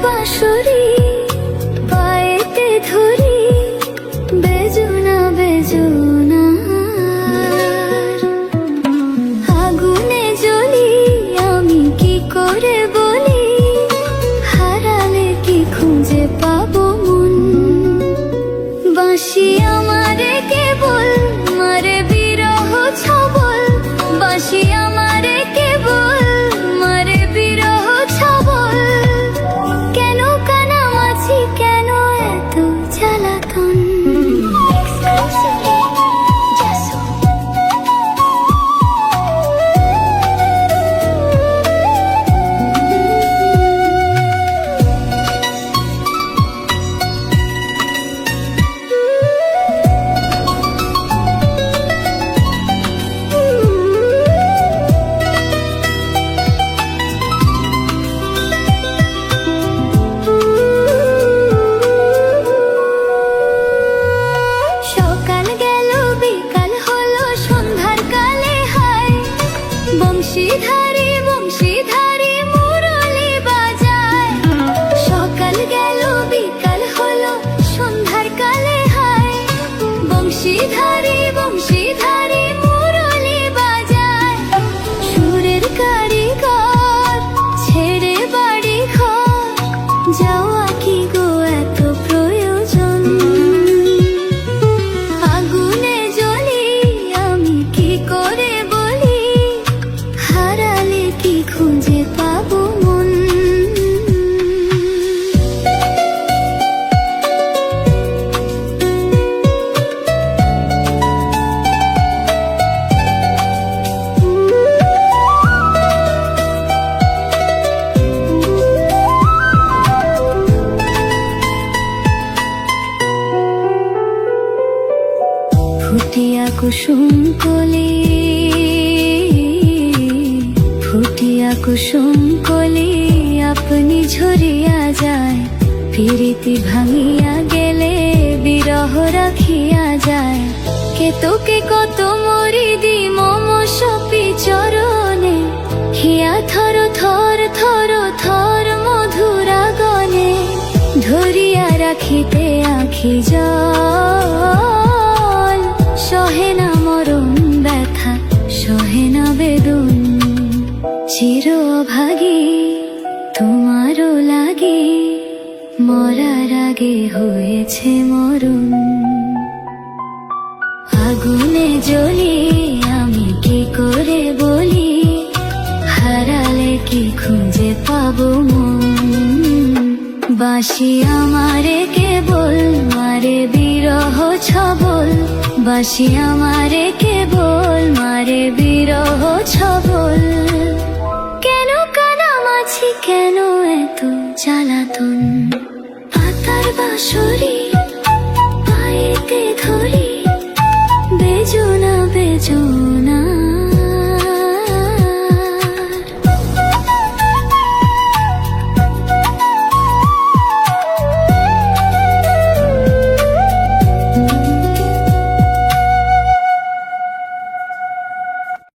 বাঁশরি পায়েতে ধরি বেজুনা বেজুনা আগুনে জ্বলি আমি কি করে বলি হারালে কি খুঁজে পাবো মন বাঁশি আমারে কেবল মারে বিরহ ছবল বাঁশি আমারে কেবল মারে বিরহ ছবল কেন কানামাছি কেন এত জ্বালাতন বংশীধারী বংশীধারী মুরলি বাজায় সকাল গেল বিকাল হলো সন্ধ্যার কালে হায় বংশীধারী বংশীধারী মুরলি বাজায় সুরের কারিগর ছেড়ে বাড়ি ঘর যাওয়া কি গো এত প্রয়োজন আগুনে জ্বলি আমি কি করে খুঁজে পাবো মন ফুটিয়া কুসুম কলি ফুটিয়া কুসুম কলি আপনি ঝরিয়া যায় প্রীতি ভাঙিয়া গেলে বিরহ রাখিয়া যায় কেতকে কত মরি দি মম সপি চরণে হিয়া থর থর থর থর মধুরা গনে ধরিয়া রাখিতে আখি জল সহে না মরণ ব্যথা সহে না বেদন চির ভাগী তোমারও লাগে মরার আগে হয়েছে মরণ আগুনে জ্বলি আমি কি করে বলি হারালে কি খুঁজে পাবো মন বাঁশি আমারে কেবল মারে বিরহ ছবল বাঁশি আমারে কেবল মারে বিরহ ছবল কেন কানামাছি কেন এত জ্বালাতন পাতার বাঁশরি পায়েতে ধরি